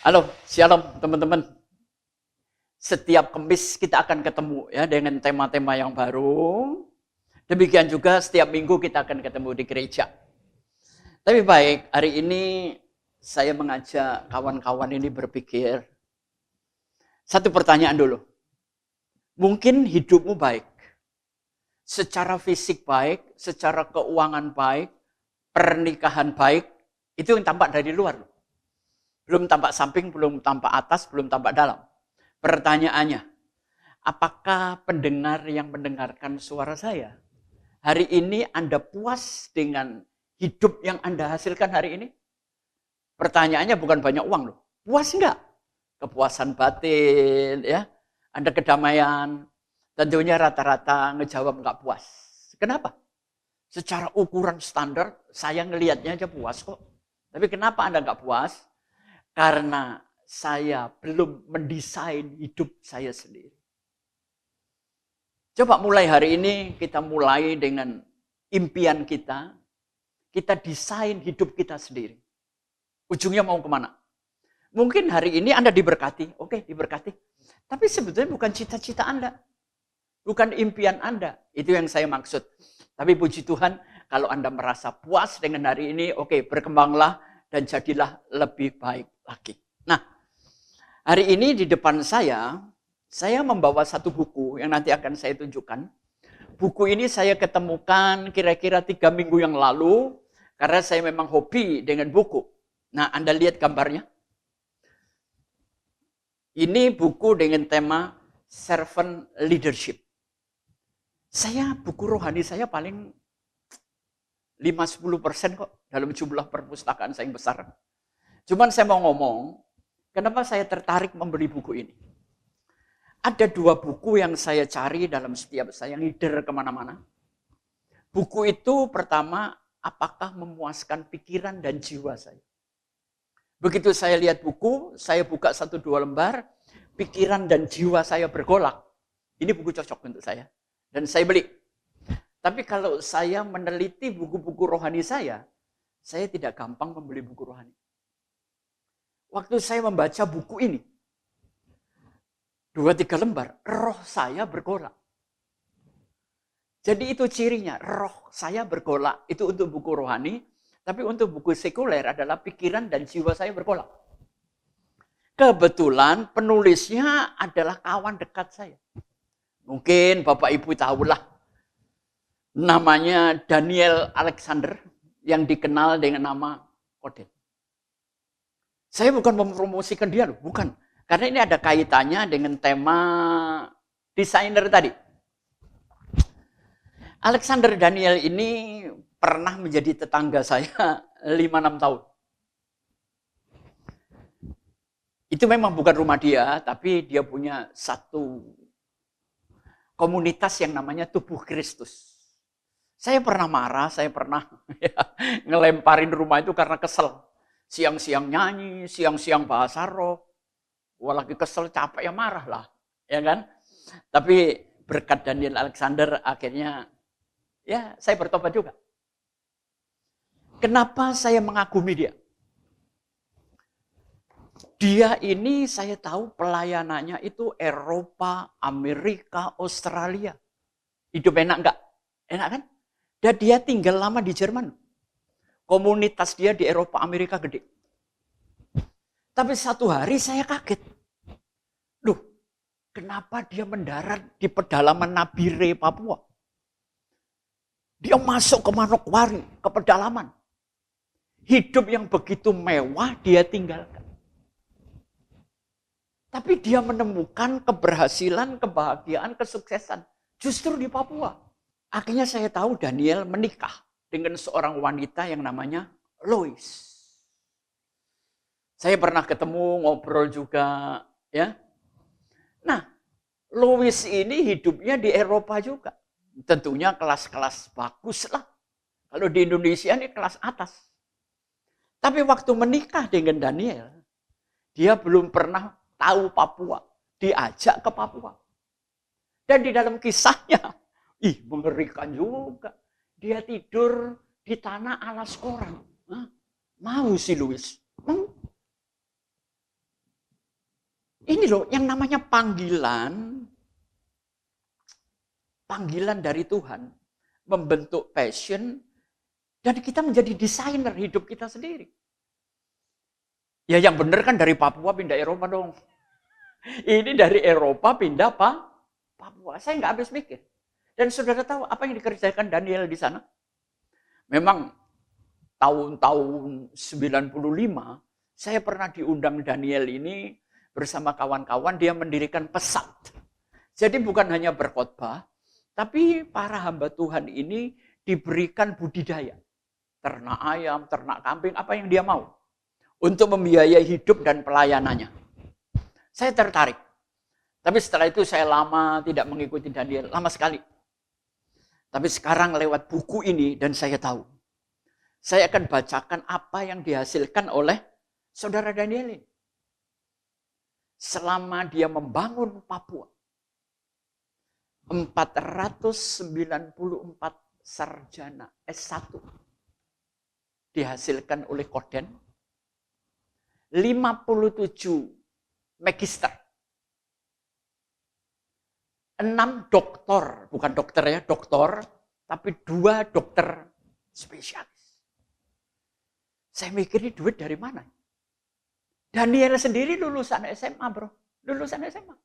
Halo, shalom teman-teman. Setiap Kamis kita akan ketemu ya dengan tema-tema yang baru. Demikian juga setiap minggu kita akan ketemu di gereja. Tapi baik, hari ini saya mengajak kawan-kawan ini berpikir. Satu pertanyaan dulu. Mungkin hidupmu baik. Secara fisik baik, secara keuangan baik, pernikahan baik, itu yang tampak dari luar. Belum tampak samping, belum tampak atas, belum tampak dalam. Pertanyaannya, apakah pendengar yang mendengarkan suara saya, hari ini Anda puas dengan hidup yang Anda hasilkan hari ini? Pertanyaannya bukan banyak uang loh. Puas enggak? Kepuasan batin, ya. Anda kedamaian. Tentunya rata-rata ngejawab enggak puas. Kenapa? Secara ukuran standar, saya ngelihatnya aja puas kok. Tapi kenapa Anda enggak puas? Karena saya belum mendesain hidup saya sendiri. Coba mulai hari ini kita mulai dengan impian kita. Kita desain hidup kita sendiri. Ujungnya mau kemana? Mungkin hari ini Anda diberkati. Oke, diberkati. Tapi sebetulnya bukan cita-cita Anda. Bukan impian Anda. Itu yang saya maksud. Tapi puji Tuhan, kalau Anda merasa puas dengan hari ini, oke, berkembanglah dan jadilah lebih baik lagi. Nah, hari ini di depan saya membawa satu buku yang nanti akan saya tunjukkan. Buku ini saya ketemukan kira-kira 3 minggu yang lalu, karena saya memang hobi dengan buku. Nah, Anda lihat gambarnya. Ini buku dengan tema Servant Leadership. Buku rohani saya paling 5-10% kok dalam jumlah perpustakaan saya yang besar. Cuman saya mau ngomong, kenapa saya tertarik membeli buku ini. Ada 2 buku yang saya cari dalam setiap saya ngider kemana-mana. Buku itu pertama, apakah memuaskan pikiran dan jiwa saya. Begitu saya lihat buku, saya buka 1-2 lembar, pikiran dan jiwa saya bergolak. Ini buku cocok untuk saya. Dan saya beli. Tapi kalau saya meneliti buku-buku rohani saya tidak gampang membeli buku rohani. Waktu saya membaca buku ini, 2-3 lembar, roh saya bergolak. Jadi itu cirinya, roh saya bergolak. Itu untuk buku rohani, tapi untuk buku sekuler adalah pikiran dan jiwa saya bergolak. Kebetulan penulisnya adalah kawan dekat saya. Mungkin Bapak Ibu tahulah, namanya Daniel Alexander, yang dikenal dengan nama Kodet. Saya bukan mempromosikan dia loh, bukan. Karena ini ada kaitannya dengan tema desainer tadi. Alexander Daniel ini pernah menjadi tetangga saya 5-6 tahun. Itu memang bukan rumah dia, tapi dia punya satu komunitas yang namanya Tubuh Kristus. Saya pernah marah, saya pernah ngelemparin rumah itu karena kesel. Siang-siang nyanyi, siang-siang bahasa roh. Wah, lagi kesel, capek, ya marah lah. Ya kan? Tapi berkat Daniel Alexander akhirnya ya saya bertobat juga. Kenapa saya mengagumi dia? Dia ini saya tahu pelayanannya itu Eropa, Amerika, Australia. Hidup enak enggak? Enak kan? Dan dia tinggal lama di Jerman. Komunitas dia di Eropa, Amerika gede. Tapi satu hari saya kaget. Loh, kenapa dia mendarat di pedalaman Nabire, Papua? Dia masuk ke Manokwari, ke pedalaman. Hidup yang begitu mewah dia tinggalkan. Tapi dia menemukan keberhasilan, kebahagiaan, kesuksesan justru di Papua. Akhirnya saya tahu Daniel menikah dengan seorang wanita yang namanya Lois. Saya pernah ketemu, ngobrol juga, ya. Nah, Lois ini hidupnya di Eropa juga. Tentunya kelas-kelas bagus lah. Kalau di Indonesia ini kelas atas. Tapi waktu menikah dengan Daniel, dia belum pernah tahu Papua. Diajak ke Papua. Dan di dalam kisahnya, mengerikan juga. Dia tidur di tanah alas orang. Mau si Louis? Mau. Ini loh yang namanya panggilan dari Tuhan, membentuk passion, dan kita menjadi desainer hidup kita sendiri. Ya yang benar kan dari Papua pindah Eropa dong. Ini dari Eropa pindah Papua. Saya nggak habis mikir. Dan saudara tahu apa yang dikerjakan Daniel di sana? Memang tahun-tahun 95, saya pernah diundang Daniel ini bersama kawan-kawan, dia mendirikan pesat. Jadi bukan hanya berkhotbah, tapi para hamba Tuhan ini diberikan budidaya. Ternak ayam, ternak kambing, apa yang dia mau. Untuk membiayai hidup dan pelayanannya. Saya tertarik. Tapi setelah itu saya lama tidak mengikuti Daniel, lama sekali. Tapi sekarang lewat buku ini dan saya tahu. Saya akan bacakan apa yang dihasilkan oleh saudara Daniel ini. Selama dia membangun Papua. 494 sarjana S1 dihasilkan oleh Koden. 57 magister. 6 doktor, bukan dokter ya, doktor, tapi 2 dokter spesialis. Saya mikir ini duit dari mana? Daniel sendiri lulusan SMA, bro. Lulusan SMA.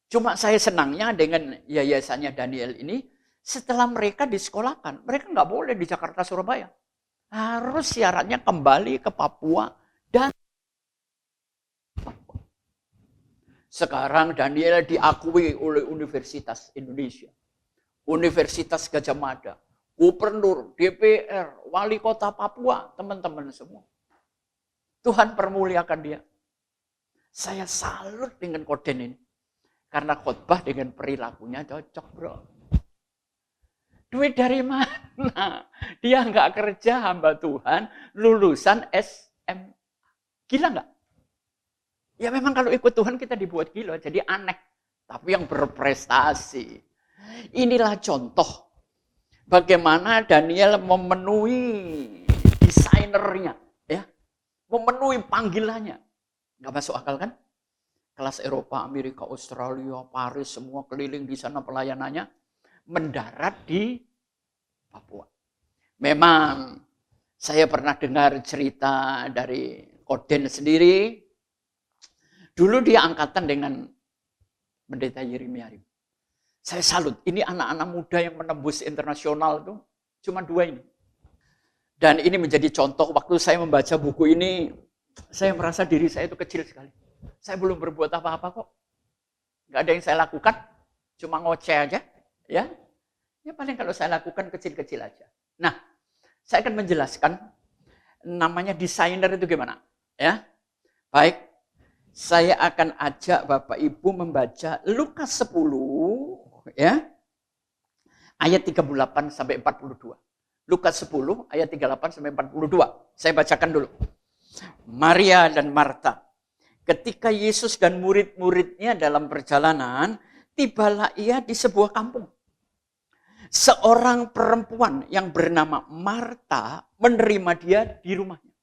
Cuma saya senangnya dengan yayasannya Daniel ini, setelah mereka disekolahkan, mereka nggak boleh di Jakarta, Surabaya. Harus syaratnya kembali ke Papua dan Papua. Sekarang Daniel diakui oleh Universitas Indonesia, Universitas Gajah Mada, Gubernur, DPR, Wali Kota Papua, teman-teman semua. Tuhan permuliakan dia. Saya salut dengan Koden ini. Karena khotbah dengan perilakunya cocok, bro. Duit dari mana? Dia nggak kerja hamba Tuhan, lulusan SMA. Gila nggak? Ya memang kalau ikut Tuhan kita dibuat gila, jadi aneh. Tapi yang berprestasi. Inilah contoh bagaimana Daniel memenuhi desainernya, ya, memenuhi panggilannya. Nggak masuk akal kan? Kelas Eropa, Amerika, Australia, Paris, semua keliling di sana pelayanannya, mendarat di Papua. Memang saya pernah dengar cerita dari Koden sendiri. Dulu dia angkatan dengan Pendeta Yeremia. Saya salut, ini anak-anak muda yang menembus internasional itu cuma 2 ini. Dan ini menjadi contoh waktu saya membaca buku ini, saya merasa diri saya itu kecil sekali. Saya belum berbuat apa-apa kok. Nggak ada yang saya lakukan, cuma ngoceh aja. Ya paling kalau saya lakukan kecil-kecil aja. Nah, saya akan menjelaskan namanya desainer itu gimana. Ya, baik. Saya akan ajak Bapak Ibu membaca Lukas 10, ya, ayat 38 sampai 42. Lukas 10 ayat 38 sampai 42. Saya bacakan dulu. Maria dan Marta. Ketika Yesus dan murid-muridnya dalam perjalanan, tibalah ia di sebuah kampung. Seorang perempuan yang bernama Marta menerima dia di rumahnya.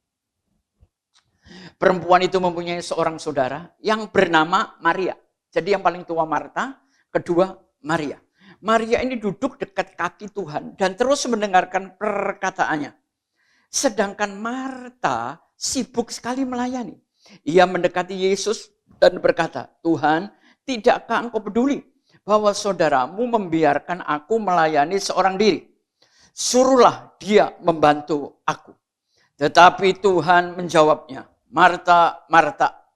Perempuan itu mempunyai seorang saudara yang bernama Maria. Jadi yang paling tua Marta, kedua Maria. Maria ini duduk dekat kaki Tuhan dan terus mendengarkan perkataannya. Sedangkan Marta sibuk sekali melayani. Ia mendekati Yesus dan berkata, Tuhan, tidakkah engkau peduli bahwa saudaramu membiarkan aku melayani seorang diri? Suruhlah dia membantu aku. Tetapi Tuhan menjawabnya, Marta, Marta,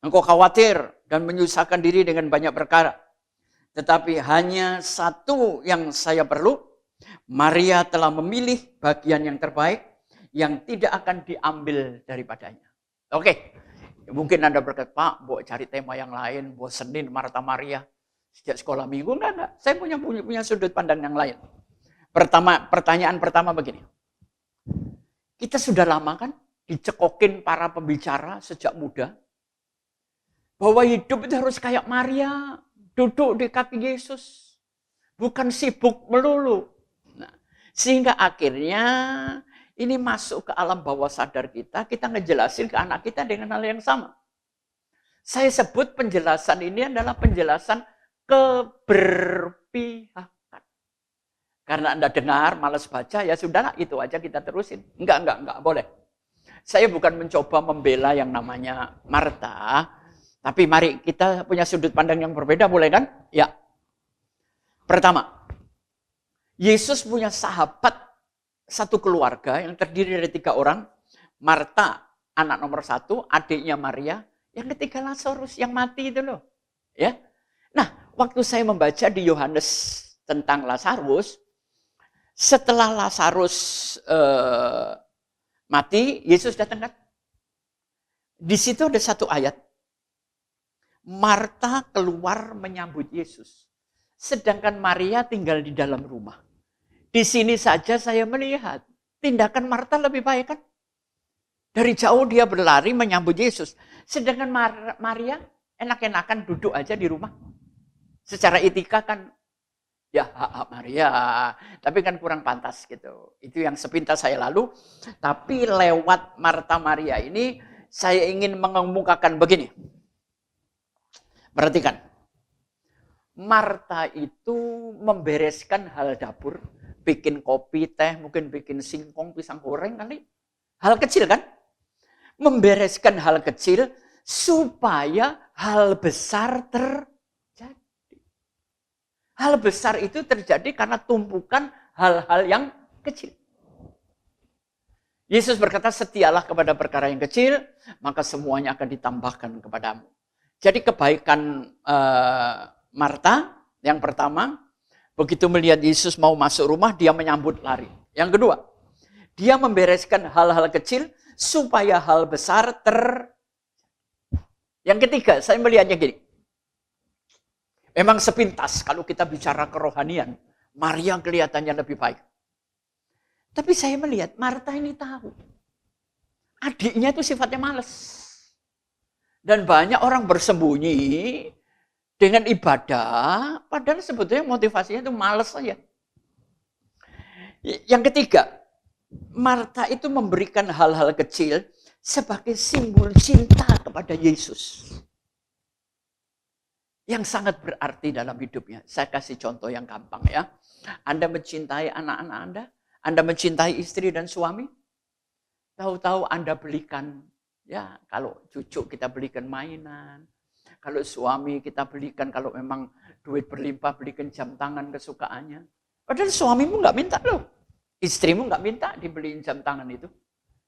engkau khawatir dan menyusahkan diri dengan banyak perkara. Tetapi hanya satu yang saya perlu, Maria telah memilih bagian yang terbaik yang tidak akan diambil daripadanya. Oke, mungkin Anda berkata, Pak, mau cari tema yang lain, bosenin Marta Maria sejak sekolah minggu. Enggak. Saya punya sudut pandang yang lain. Pertanyaan pertama begini. Kita sudah lama kan dicekokin para pembicara sejak muda, bahwa hidup itu harus kayak Maria, duduk di kaki Yesus, bukan sibuk melulu. Nah, sehingga akhirnya ini masuk ke alam bawah sadar kita ngejelasin ke anak kita dengan hal yang sama. Saya sebut penjelasan ini adalah penjelasan keberpihakan. Karena Anda dengar, malas baca, ya sudahlah, itu aja kita terusin. Enggak, boleh. Saya bukan mencoba membela yang namanya Marta, tapi mari kita punya sudut pandang yang berbeda, boleh kan? Ya. Pertama, Yesus punya sahabat satu keluarga yang terdiri dari 3 orang. Marta, anak nomor 1, adiknya Maria. Yang ketiga Lazarus yang mati itu loh. Ya. Nah, waktu saya membaca di Yohanes tentang Lazarus, setelah Lazarus mati, Yesus datang kan? Di situ ada satu ayat. Marta keluar menyambut Yesus. Sedangkan Maria tinggal di dalam rumah. Di sini saja saya melihat tindakan Marta lebih baik kan? Dari jauh dia berlari menyambut Yesus. Sedangkan Maria enak-enakan duduk aja di rumah. Secara etika kan, ya Maria, tapi kan kurang pantas gitu. Itu yang sepintas saya lalu. Tapi lewat Marta Maria ini, saya ingin mengemukakan begini. Perhatikan. Marta itu membereskan hal dapur, bikin kopi, teh, mungkin bikin singkong, pisang goreng kali. Hal kecil kan? Membereskan hal kecil supaya hal besar terjadi. Hal besar itu terjadi karena tumpukan hal-hal yang kecil. Yesus berkata, setialah kepada perkara yang kecil, maka semuanya akan ditambahkan kepadamu. Jadi kebaikan Marta, yang pertama, begitu melihat Yesus mau masuk rumah, dia menyambut lari. Yang kedua, dia membereskan hal-hal kecil supaya hal besar Yang ketiga, saya melihatnya gini. Memang sepintas kalau kita bicara kerohanian, Maria kelihatannya lebih baik. Tapi saya melihat Marta ini tahu. Adiknya itu sifatnya malas. Dan banyak orang bersembunyi dengan ibadah, padahal sebetulnya motivasinya itu malas saja. Yang ketiga, Marta itu memberikan hal-hal kecil sebagai simbol cinta kepada Yesus. Yang sangat berarti dalam hidupnya. Saya kasih contoh yang gampang ya. Anda mencintai anak-anak Anda mencintai istri dan suami, tahu-tahu Anda belikan, ya kalau cucu kita belikan mainan, kalau suami kita belikan, kalau memang duit berlimpah belikan jam tangan kesukaannya. Padahal suamimu nggak minta loh, istrimu nggak minta dibeliin jam tangan itu.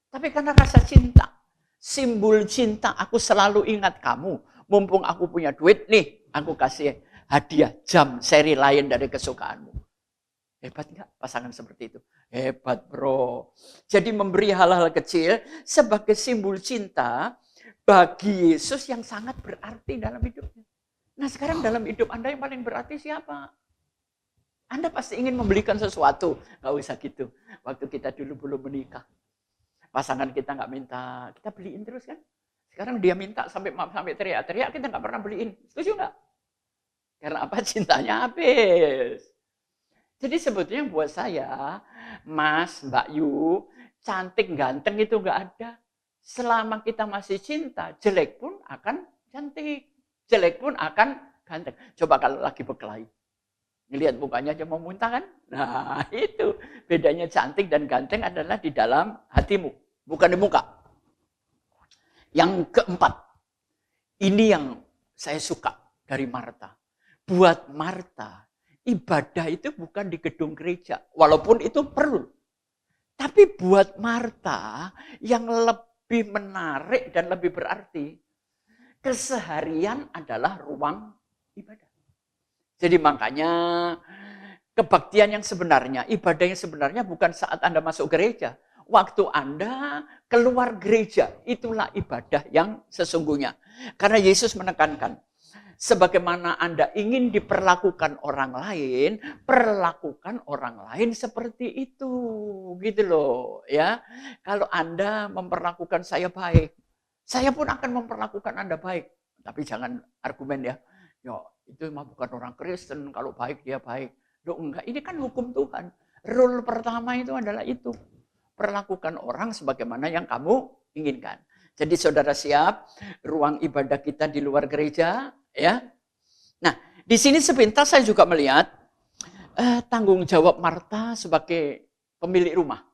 Tapi karena rasa cinta, simbol cinta, aku selalu ingat kamu, mumpung aku punya duit nih, aku kasih hadiah jam seri lain dari kesukaanmu. Hebat nggak pasangan seperti itu? Hebat bro. Jadi memberi hal-hal kecil sebagai simbol cinta bagi Yesus yang sangat berarti dalam hidupnya. Nah sekarang dalam hidup Anda yang paling berarti siapa? Anda pasti ingin membelikan sesuatu. Nggak usah gitu. Waktu kita dulu belum menikah. Pasangan kita nggak minta, kita beliin terus kan? Sekarang dia minta sampai teriak-teriak, kita nggak pernah beliin. Setuju nggak? Karena apa? Cintanya habis. Jadi sebetulnya buat saya, Mas, Mbak Yu, cantik, ganteng itu nggak ada. Selama kita masih cinta, jelek pun akan cantik. Jelek pun akan ganteng. Coba kalau lagi berkelahi. Ngelihat mukanya aja mau muntah kan? Nah itu. Bedanya cantik dan ganteng adalah di dalam hatimu. Bukan di muka. Yang keempat. Ini yang saya suka dari Marta. Buat Marta, ibadah itu bukan di gedung gereja, walaupun itu perlu. Tapi buat Marta yang lebih menarik dan lebih berarti, keseharian adalah ruang ibadah. Jadi makanya kebaktian yang sebenarnya, ibadah yang sebenarnya bukan saat Anda masuk gereja. Waktu Anda keluar gereja, itulah ibadah yang sesungguhnya. Karena Yesus menekankan, sebagaimana Anda ingin diperlakukan orang lain, perlakukan orang lain seperti itu, gitu loh, ya. Kalau Anda memperlakukan saya baik, saya pun akan memperlakukan Anda baik. Tapi jangan argumen ya, itu mah bukan orang Kristen, kalau baik dia baik. Loh enggak, ini kan hukum Tuhan. Rule pertama itu adalah itu, perlakukan orang sebagaimana yang kamu inginkan. Jadi saudara siap, ruang ibadah kita di luar gereja, ya. Nah, di sini sepintas saya juga melihat tanggung jawab Marta sebagai pemilik rumah.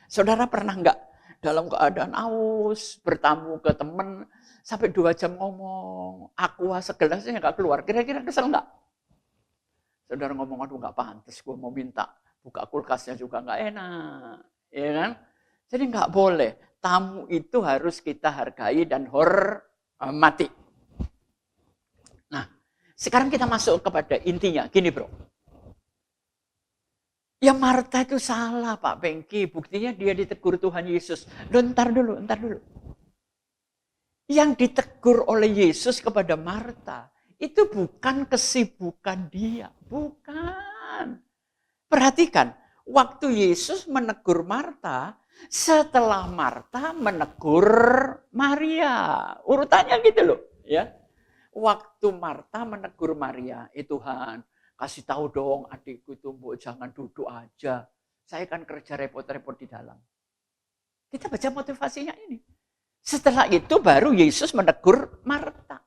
Saudara pernah enggak dalam keadaan aus, bertamu ke teman, sampai 2 jam ngomong, aqua segelasnya enggak keluar, kira-kira kesel enggak? Saudara ngomong, aduh enggak pantas, gue mau minta buka kulkasnya juga enggak enak, ya kan? Jadi enggak boleh. Tamu itu harus kita hargai dan hormati. Nah, sekarang kita masuk kepada intinya. Gini bro. Ya Marta itu salah Pak Bengki. Buktinya dia ditegur Tuhan Yesus. Ntar dulu. Yang ditegur oleh Yesus kepada Marta, itu bukan kesibukan dia. Bukan. Perhatikan, waktu Yesus menegur Marta, setelah Marta menegur Maria. Urutannya gitu loh, ya. Waktu Marta menegur Maria, Tuhan, kasih tahu dong adikku itu, Mbok, jangan duduk aja. Saya kan kerja repot-repot di dalam. Kita baca motivasinya ini. Setelah itu baru Yesus menegur Marta.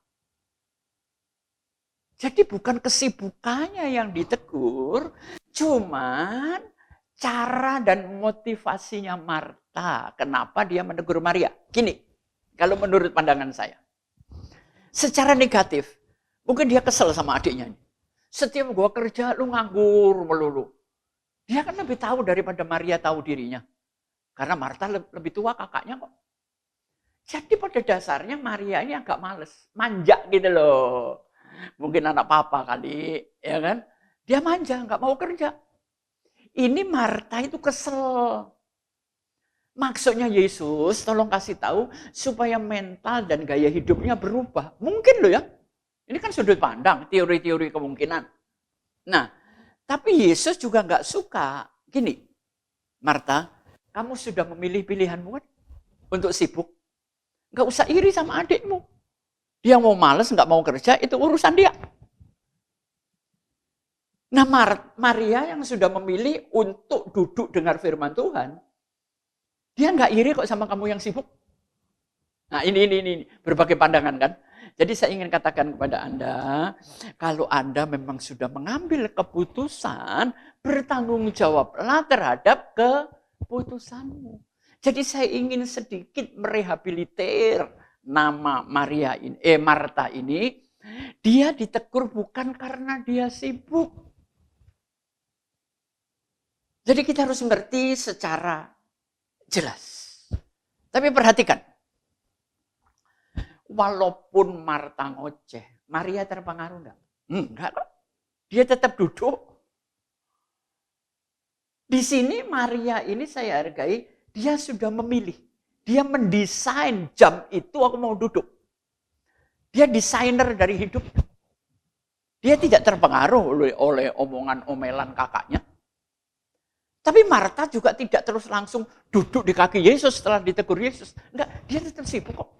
Jadi bukan kesibukannya yang ditegur, cuman cara dan motivasinya Marta. Kenapa dia menegur Maria? Gini, kalau menurut pandangan saya. Secara negatif, mungkin dia kesel sama adiknya. Setiap gua kerja, lu nganggur melulu. Dia kan lebih tahu daripada Maria tahu dirinya. Karena Marta lebih tua kakaknya kok. Jadi pada dasarnya Maria ini agak males. Manja gitu loh. Mungkin anak papa kali, ya kan? Dia manja, nggak mau kerja. Ini Marta itu kesel. Maksudnya Yesus tolong kasih tahu supaya mental dan gaya hidupnya berubah. Mungkin loh ya. Ini kan sudut pandang, teori-teori kemungkinan. Nah, tapi Yesus juga nggak suka. Gini, Marta, kamu sudah memilih pilihanmu kan untuk sibuk. Nggak usah iri sama adikmu. Dia mau males, nggak mau kerja, itu urusan dia. Nah, Maria yang sudah memilih untuk duduk dengar firman Tuhan, dia nggak iri kok sama kamu yang sibuk. Nah, ini berbagai pandangan kan. Jadi saya ingin katakan kepada Anda, kalau Anda memang sudah mengambil keputusan, bertanggung jawablah terhadap keputusanmu. Jadi saya ingin sedikit merehabilitir nama Marta ini. Dia ditegur bukan karena dia sibuk. Jadi kita harus mengerti secara jelas. Tapi perhatikan. Walaupun Marta ngoceh, Maria terpengaruh enggak? Enggak kok. Dia tetap duduk. Di sini Maria ini saya hargai, dia sudah memilih. Dia mendesain jam itu aku mau duduk. Dia desainer dari hidup. Dia tidak terpengaruh oleh omongan omelan kakaknya. Tapi Marta juga tidak terus langsung duduk di kaki Yesus setelah ditegur Yesus. Enggak, dia tetap sibuk kok.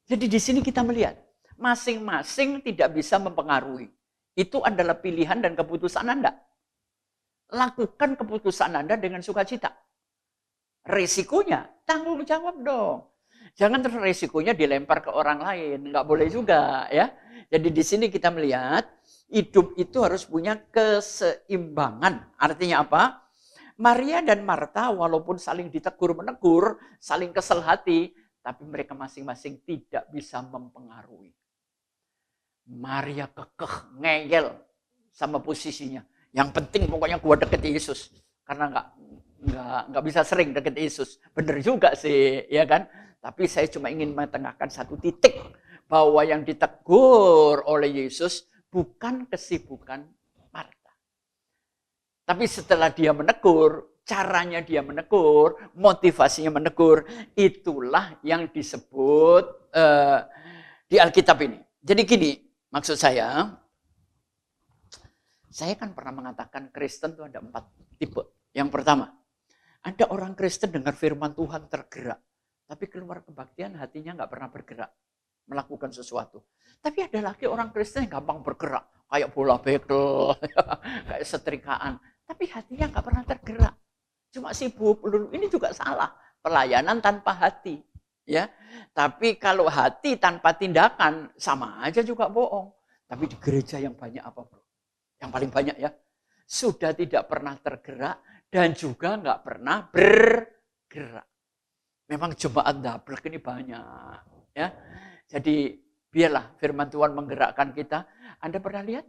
Jadi di sini kita melihat, masing-masing tidak bisa mempengaruhi. Itu adalah pilihan dan keputusan Anda. Lakukan keputusan Anda dengan sukacita. Resikonya, tanggung jawab dong. Jangan terus resikonya dilempar ke orang lain. Enggak boleh juga, ya. Jadi di sini kita melihat, hidup itu harus punya keseimbangan. Artinya apa? Maria dan Marta walaupun saling ditegur-menegur, saling kesel hati, tapi mereka masing-masing tidak bisa mempengaruhi. Maria kekeh, ngeyel sama posisinya. Yang penting pokoknya gua deket Yesus. Karena nggak bisa sering deket Yesus. Bener juga sih, ya kan? Tapi saya cuma ingin mengetengahkan satu titik. Bahwa yang ditegur oleh Yesus bukan kesibukan Marta. Tapi setelah dia menegur, caranya dia menegur, motivasinya menegur, itulah yang disebut di Alkitab ini. Jadi gini, maksud saya kan pernah mengatakan Kristen itu ada 4 tipe. Yang pertama, ada orang Kristen dengar firman Tuhan tergerak, tapi keluar kebaktian hatinya nggak pernah bergerak, melakukan sesuatu. Tapi ada lagi orang Kristen yang gampang bergerak, kayak bola bekel, kayak setrikaan, tapi hatinya nggak pernah tergerak. Cuma sibuk, ini juga salah. pelayanan tanpa hati. Ya, tapi kalau hati tanpa tindakan sama aja juga bohong. Tapi di gereja yang banyak apa, bro? Yang paling banyak ya, sudah tidak pernah tergerak dan juga nggak pernah bergerak. Memang jemaat dablek ini banyak, ya. Jadi biarlah firman Tuhan menggerakkan kita. Anda pernah lihat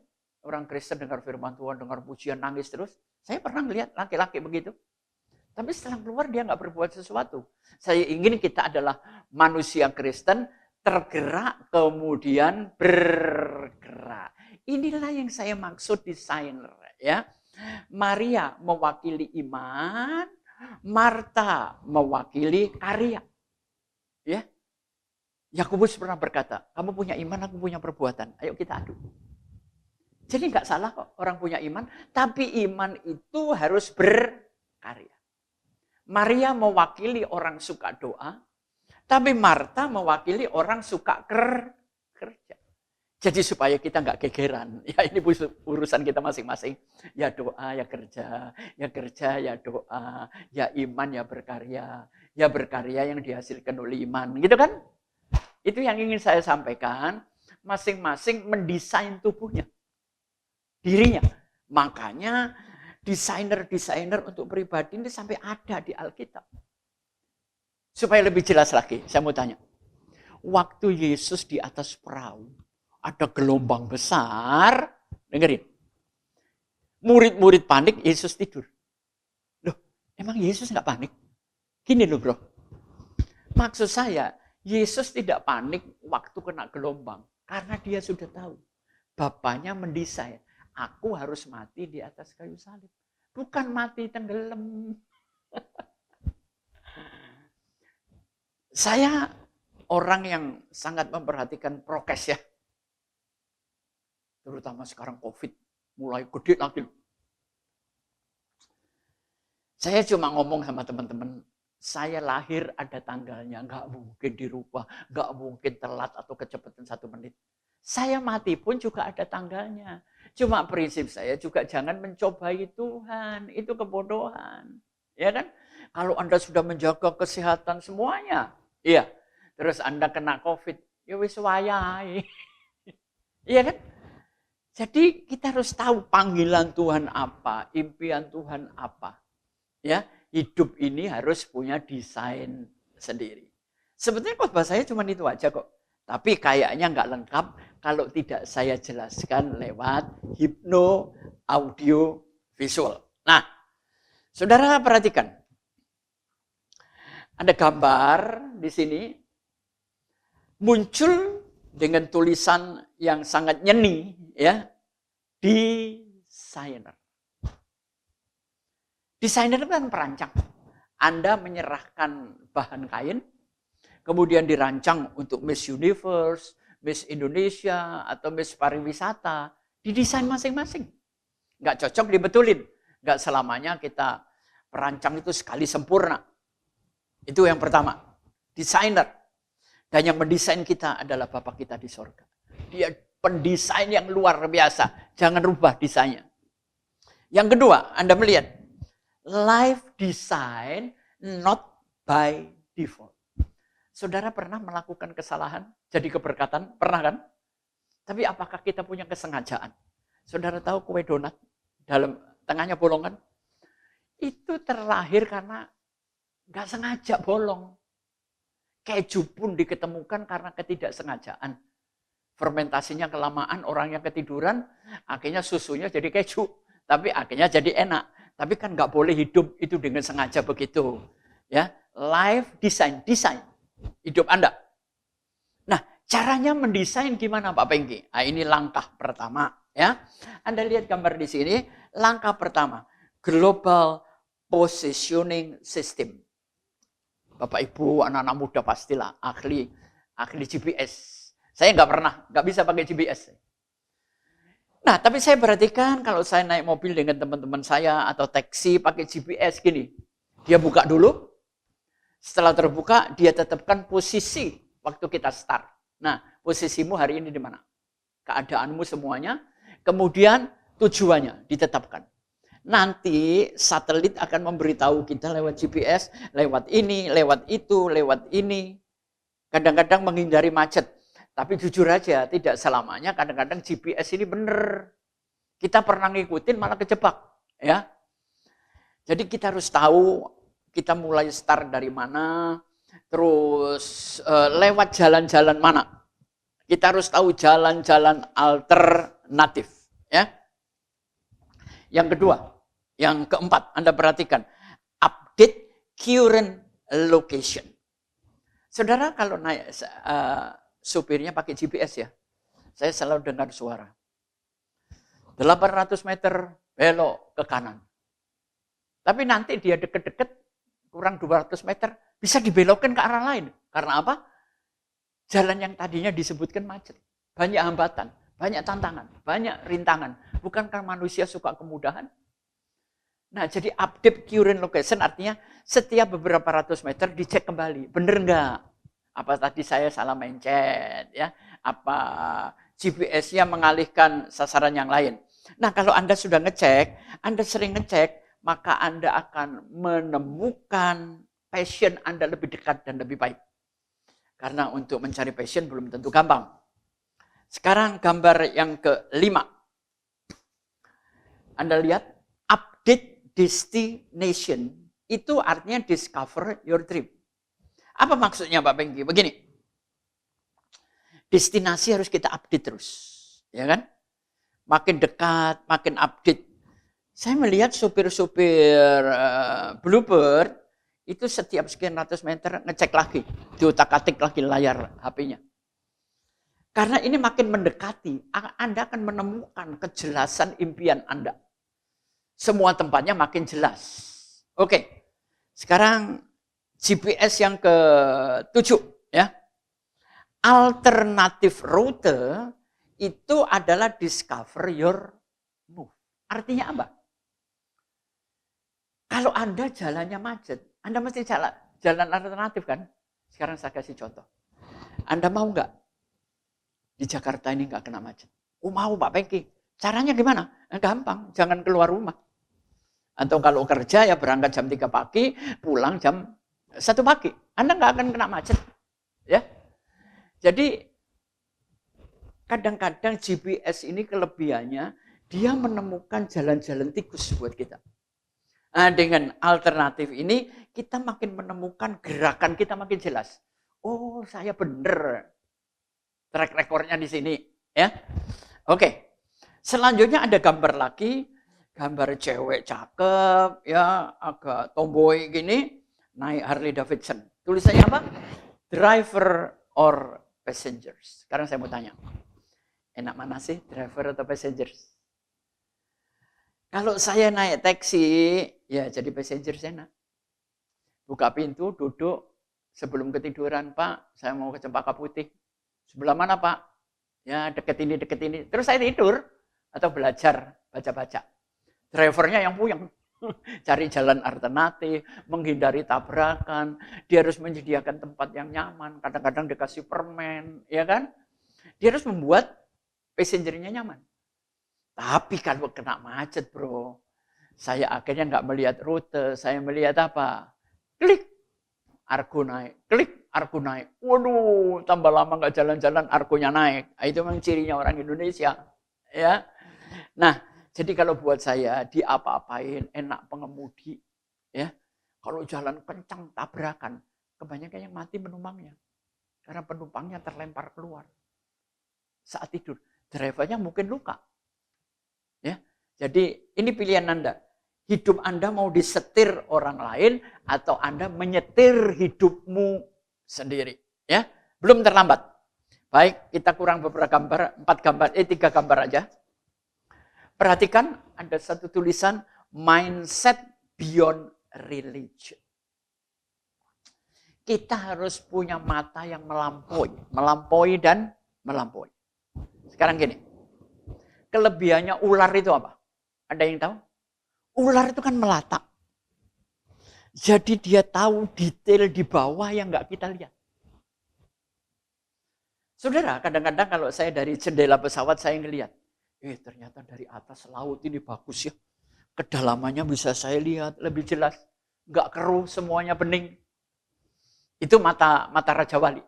orang Kristen dengar firman Tuhan, dengar pujian, nangis terus? Saya pernah lihat laki-laki begitu. Tapi setelah keluar dia nggak berbuat sesuatu. Saya ingin kita adalah manusia Kristen tergerak kemudian bergerak. Inilah yang saya maksud desainer, ya. Maria mewakili iman, Marta mewakili karya. Ya. Yakobus pernah berkata, kamu punya iman, aku punya perbuatan. Ayo kita adu. Jadi nggak salah kok orang punya iman, tapi iman itu harus berkarya. Maria mewakili orang suka doa, tapi Marta mewakili orang suka kerja. Jadi supaya kita nggak gegeran, ya ini urusan kita masing-masing. Ya doa, ya kerja, ya doa, ya iman, ya berkarya yang dihasilkan oleh iman, gitu kan? Itu yang ingin saya sampaikan, masing-masing mendesain tubuhnya, dirinya. Makanya desainer untuk pribadi ini sampai ada di Alkitab. Supaya lebih jelas lagi, saya mau tanya. Waktu Yesus di atas perahu, ada gelombang besar, dengerin. Murid-murid panik, Yesus tidur. Loh, emang Yesus nggak panik? Gini loh bro, maksud saya, Yesus tidak panik waktu kena gelombang. Karena dia sudah tahu, Bapaknya mendesain, aku harus mati di atas kayu salib. Bukan mati tenggelam. Saya orang yang sangat memperhatikan prokes ya. Terutama sekarang COVID mulai gede lagi. Saya cuma ngomong sama teman-teman, saya lahir ada tanggalnya, nggak mungkin dirubah, nggak mungkin telat atau kecepatan 1 menit. Saya mati pun juga ada tanggalnya. Cuma prinsip saya juga jangan mencobai Tuhan, itu kebodohan. Ya kan? Kalau Anda sudah menjaga kesehatan semuanya, iya. Terus Anda kena COVID, ya wis wayahe. Iya kan? Jadi kita harus tahu panggilan Tuhan apa, impian Tuhan apa. Ya, hidup ini harus punya desain sendiri. Sebetulnya khotbah saya cuma itu aja kok. Tapi kayaknya nggak lengkap kalau tidak saya jelaskan lewat hipno audio visual. Nah, saudara perhatikan. Ada gambar di sini muncul dengan tulisan yang sangat nyeni, ya, desainer. Desainer itu kan perancang. Anda menyerahkan bahan kain, kemudian dirancang untuk Miss Universe, Miss Indonesia, atau Miss Pariwisata. Didesain masing-masing. Nggak cocok dibetulin. Nggak selamanya kita perancang itu sekali sempurna. Itu yang pertama. Desainer. Dan yang mendesain kita adalah Bapak kita di sorga. Dia pendesain yang luar biasa. Jangan rubah desainnya. Yang kedua, Anda melihat. Life design not by default. Saudara pernah melakukan kesalahan jadi keberkatan? Pernah kan? Tapi apakah kita punya kesengajaan? Saudara tahu kue donat dalam tengahnya bolongan? Itu terlahir karena nggak sengaja bolong. Keju pun diketemukan karena ketidaksengajaan. Fermentasinya kelamaan, orangnya ketiduran, akhirnya susunya jadi keju. Tapi akhirnya jadi enak. Tapi kan nggak boleh hidup itu dengan sengaja begitu. Ya, life design hidup Anda. Nah, caranya mendesain gimana Pak Pengki? Nah, ini langkah pertama. Ya, Anda lihat gambar di sini. Langkah pertama, global positioning system. Bapak Ibu, anak-anak muda pastilah ahli GPS. Saya nggak bisa pakai GPS. Nah, tapi saya perhatikan kalau saya naik mobil dengan teman-teman saya atau taksi pakai GPS gini. Dia buka dulu. Setelah terbuka, dia tetapkan posisi waktu kita start. Nah, posisimu hari ini di mana? Keadaanmu semuanya. Kemudian tujuannya ditetapkan. Nanti satelit akan memberitahu kita lewat GPS, lewat ini, lewat itu, lewat ini. Kadang-kadang menghindari macet. Tapi jujur aja, tidak selamanya kadang-kadang GPS ini benar. Kita pernah ngikutin malah kejebak. Ya. Jadi kita harus tahu kita mulai start dari mana, terus lewat jalan-jalan mana. Kita harus tahu jalan-jalan alternatif. Ya. Yang kedua, yang keempat, Anda perhatikan, update current location. Saudara kalau naik supirnya pakai GPS ya, saya selalu dengar suara. 800 meter belok ke kanan. Tapi nanti dia deket-deket, kurang 200 meter, bisa dibelokkan ke arah lain. Karena apa? Jalan yang tadinya disebutkan macet. Banyak hambatan, banyak tantangan, banyak rintangan. Bukankah manusia suka kemudahan? Nah, jadi update current location artinya setiap beberapa ratus meter dicek kembali. Bener nggak? Apa tadi saya salah mencet? Ya? Apa GPS-nya mengalihkan sasaran yang lain? Nah, kalau Anda sudah ngecek, Anda sering ngecek, maka Anda akan menemukan passion Anda lebih dekat dan lebih baik. Karena untuk mencari passion belum tentu gampang. Sekarang gambar yang kelima. Anda lihat, update destination itu artinya discover your dream. Apa maksudnya Pak Pengki? Begini, destinasi harus kita update terus, ya kan? Makin dekat, makin update. Saya melihat supir-supir Bluebird itu setiap sekian ratus meter ngecek lagi, diutak-atik lagi layar HP-nya. Karena ini makin mendekati, Anda akan menemukan kejelasan impian Anda. Semua tempatnya makin jelas. Oke, sekarang GPS yang ke-7. Ya. Alternatif rute itu adalah discover your move. Artinya apa? Kalau Anda jalannya macet, Anda mesti jalan alternatif kan? Sekarang saya kasih contoh. Anda mau nggak di Jakarta ini nggak kena macet? Oh mau Pak Pengki. Caranya gimana? Gampang, jangan keluar rumah. Atau kalau kerja ya berangkat jam 3 pagi, pulang jam 1 pagi. Anda nggak akan kena macet. Ya. Jadi kadang-kadang GPS ini kelebihannya, dia menemukan jalan-jalan tikus buat kita. Nah, dengan alternatif ini, kita makin menemukan gerakan kita makin jelas. Oh, saya bener. Track recordnya di sini. Ya. Oke. Selanjutnya ada gambar lagi. Gambar cewek cakep, ya agak tomboy gini, naik Harley Davidson. Tulisannya apa? Driver or passengers. Sekarang saya mau tanya. Enak mana sih, driver atau passengers? Kalau saya naik taksi, ya jadi passengers enak. Buka pintu, duduk, sebelum ketiduran, Pak, saya mau ke Cempaka Putih. Sebelah mana, Pak? Ya, deket ini. Terus saya tidur atau belajar, baca-baca. Drivernya yang puyeng. Cari jalan alternatif, menghindari tabrakan. Dia harus menyediakan tempat yang nyaman. Kadang-kadang dikasih permen, ya kan? Dia harus membuat passengernya nyaman. Tapi kalau kena macet, bro, saya akhirnya nggak melihat rute. Saya melihat apa? Klik, argo naik. Klik, argo naik. Waduh, tambah lama nggak jalan-jalan, argonya naik. Itu memang cirinya orang Indonesia. Ya. Nah, jadi kalau buat saya, diapa-apain, enak pengemudi. Ya. Kalau jalan kencang, tabrakan, kebanyakan yang mati penumpangnya. Karena penumpangnya terlempar keluar. Saat tidur, drivernya mungkin luka. Ya. Jadi ini pilihan Anda. Hidup Anda mau disetir orang lain atau Anda menyetir hidupmu sendiri. Ya. Belum terlambat. Baik, kita kurang beberapa gambar, 3 gambar aja. Perhatikan ada satu tulisan mindset beyond religion. Kita harus punya mata yang melampaui dan melampaui. Sekarang gini, kelebihannya ular itu apa? Ada yang tahu? Ular itu kan melata. Jadi dia tahu detail di bawah yang nggak kita lihat. Saudara, kadang-kadang kalau saya dari jendela pesawat saya ngelihat, ternyata dari atas laut ini bagus ya. Kedalamannya bisa saya lihat lebih jelas. Nggak keruh, semuanya bening. Itu mata Raja Wali.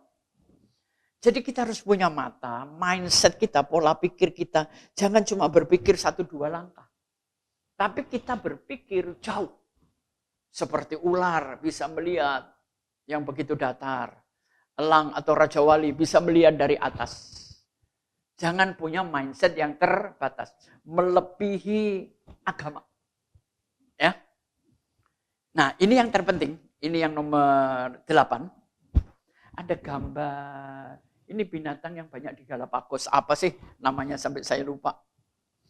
Jadi kita harus punya mata, mindset kita, pola pikir kita. Jangan cuma berpikir 1-2 langkah. Tapi kita berpikir jauh. Seperti ular bisa melihat yang begitu datar. Elang atau Raja Wali bisa melihat dari atas. Jangan punya mindset yang terbatas. Melebihi agama. Ya. Nah, ini yang terpenting. Ini yang nomor 8. Ada gambar. Ini binatang yang banyak di Galapagos. Apa sih namanya sampai saya lupa.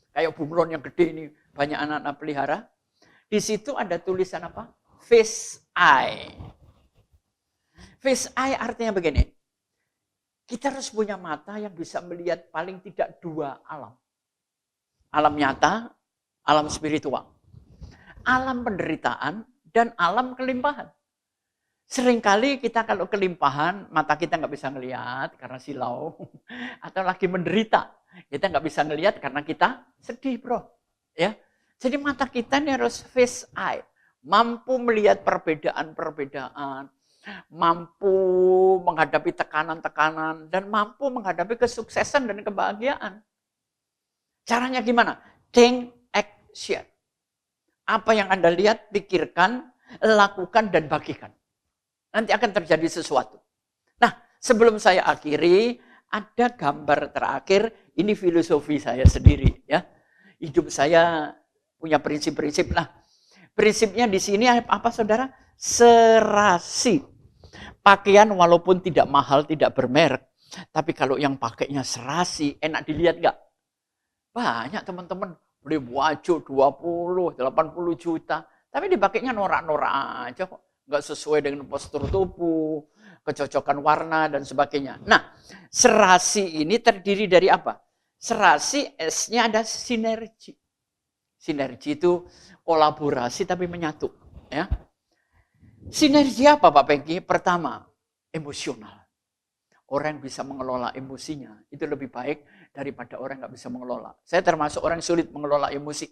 Kayak bunglon yang gede ini. Banyak anak-anak pelihara. Di situ ada tulisan apa? Fish eye. Fish eye artinya begini. Kita harus punya mata yang bisa melihat paling tidak 2 alam. Alam nyata, alam spiritual. Alam penderitaan dan alam kelimpahan. Seringkali kita kalau kelimpahan, mata kita nggak bisa ngelihat karena silau. Atau lagi menderita, kita nggak bisa ngelihat karena kita sedih, bro. Ya, jadi mata kita ini harus fish eye. Mampu melihat perbedaan-perbedaan. Mampu menghadapi tekanan-tekanan. Dan mampu menghadapi kesuksesan dan kebahagiaan. Caranya gimana? Think, action. Apa yang Anda lihat, pikirkan, lakukan, dan bagikan. Nanti akan terjadi sesuatu. Nah, sebelum saya akhiri, ada gambar terakhir. Ini filosofi saya sendiri. Ya, hidup saya punya prinsip-prinsip. Nah, prinsipnya di sini apa, saudara? Serasi. Pakaian walaupun tidak mahal, tidak bermerek. Tapi kalau yang pakainya serasi, enak dilihat nggak? Banyak teman-teman beli baju 20, 80 juta. Tapi dipakainya norak-norak aja kok. Nggak sesuai dengan postur tubuh, kecocokan warna, dan sebagainya. Nah, serasi ini terdiri dari apa? Serasi, S-nya ada sinergi. Sinergi itu kolaborasi tapi menyatu. Ya. Sinergi apa Pak Pengki? Pertama, emosional. Orang yang bisa mengelola emosinya, itu lebih baik daripada orang yang nggak bisa mengelola. Saya termasuk orang yang sulit mengelola emosi.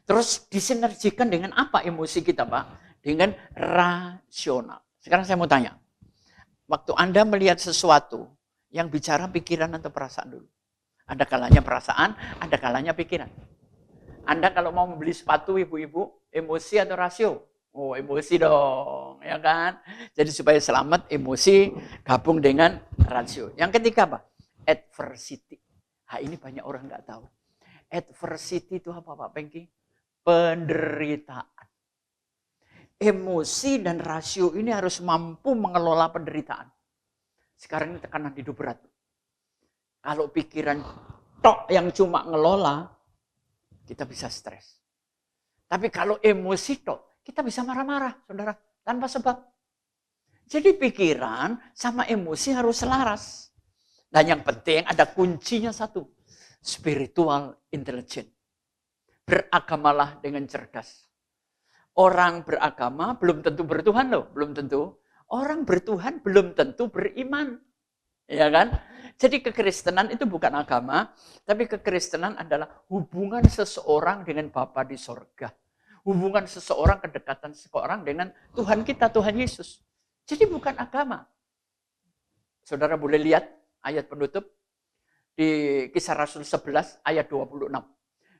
Terus disinergikan dengan apa emosi kita, Pak? Dengan rasional. Sekarang saya mau tanya. Waktu Anda melihat sesuatu, yang bicara pikiran atau perasaan dulu? Ada kalanya perasaan, ada kalanya pikiran. Anda kalau mau membeli sepatu, ibu-ibu, emosi atau rasio? Oh, emosi dong, ya kan? Jadi supaya selamat, emosi gabung dengan rasio. Yang ketiga apa? Adversity. Nah, ini banyak orang nggak tahu. Adversity itu apa, Pak Pengki? Penderitaan. Emosi dan rasio ini harus mampu mengelola penderitaan. Sekarang ini tekanan hidup berat. Kalau pikiran tok yang cuma ngelola, kita bisa stres. Tapi kalau emosi tok, kita bisa marah-marah, saudara, tanpa sebab. Jadi pikiran sama emosi harus selaras. Dan yang penting ada kuncinya satu. Spiritual intelligence. Beragamalah dengan cerdas. Orang beragama belum tentu bertuhan loh, belum tentu. Orang bertuhan belum tentu beriman. Ya kan? Jadi kekristenan itu bukan agama, tapi kekristenan adalah hubungan seseorang dengan Bapa di sorga. Hubungan seseorang, kedekatan seseorang dengan Tuhan kita, Tuhan Yesus. Jadi bukan agama. Saudara boleh lihat ayat penutup di Kisah Rasul 11 ayat 26.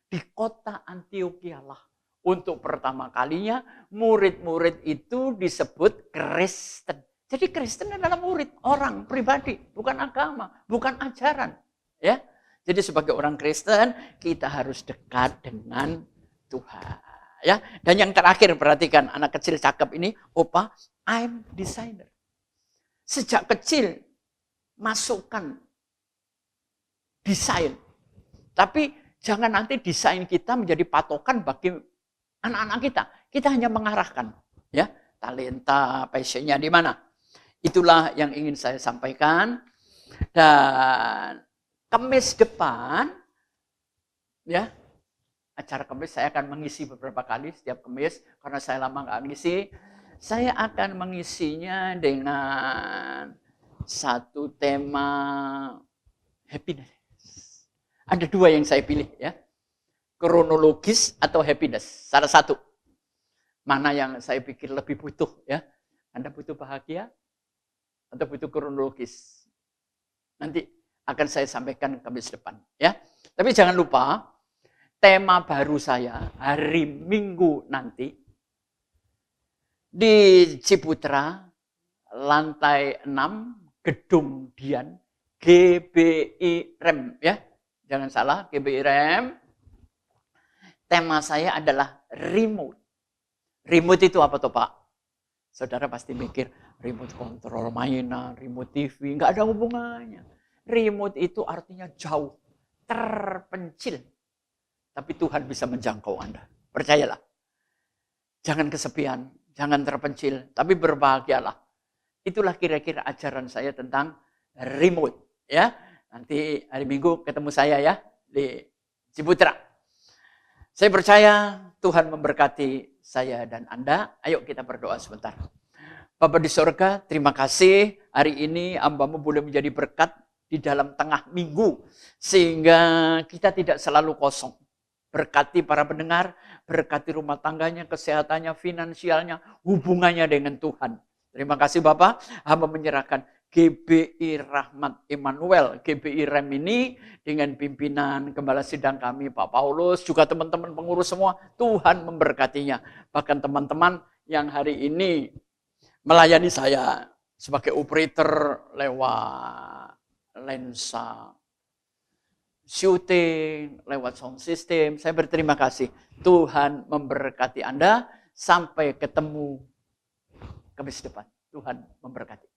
Di kota Antiokhia lah untuk pertama kalinya murid-murid itu disebut Kristen. Jadi Kristen adalah murid, orang, pribadi, bukan agama, bukan ajaran. Ya, jadi sebagai orang Kristen kita harus dekat dengan Tuhan. Ya, dan yang terakhir perhatikan anak kecil cakep ini, opa, I'm designer. Sejak kecil masukkan desain, tapi jangan nanti desain kita menjadi patokan bagi anak-anak kita. Kita hanya mengarahkan, ya, talenta, passionnya di mana. Itulah yang ingin saya sampaikan. Dan Kamis depan, ya, acara Kamis saya akan mengisi beberapa kali setiap Kamis karena saya lama nggak ngisi. Saya akan mengisinya dengan satu tema happiness. Ada dua yang saya pilih, ya. kronologis atau happiness. Salah satu. Mana yang saya pikir lebih butuh ya? Anda butuh bahagia atau butuh kronologis? Nanti akan saya sampaikan Kamis depan ya. Tapi jangan lupa tema baru saya hari Minggu nanti di Ciputra lantai 6 Gedung Dian GBI Rem ya. Jangan salah, GBI Rem. Tema saya adalah remote. Remote itu apa toh Pak? Saudara pasti mikir remote control mainan, remote TV, nggak ada hubungannya. Remote itu artinya jauh, terpencil. Tapi Tuhan bisa menjangkau Anda. Percayalah. Jangan kesepian, jangan terpencil, tapi berbahagialah. Itulah kira-kira ajaran saya tentang remote. Ya, nanti hari Minggu ketemu saya ya di Ciputra. Saya percaya Tuhan memberkati saya dan Anda. Ayo kita berdoa sebentar. Bapa di sorga, terima kasih hari ini hamba-Mu boleh menjadi berkat di dalam tengah minggu. Sehingga kita tidak selalu kosong. Berkati para pendengar, berkati rumah tangganya, kesehatannya, finansialnya, hubungannya dengan Tuhan. Terima kasih Bapak, hamba menyerahkan GBI Rahmat Emmanuel, GBI Rem ini dengan pimpinan Gembala Sidang kami Pak Paulus, juga teman-teman pengurus semua, Tuhan memberkatinya. Bahkan teman-teman yang hari ini melayani saya sebagai operator lewat lensa, syuting, lewat sound system, saya berterima kasih. Tuhan memberkati Anda, sampai ketemu Kamis depan. Tuhan memberkati.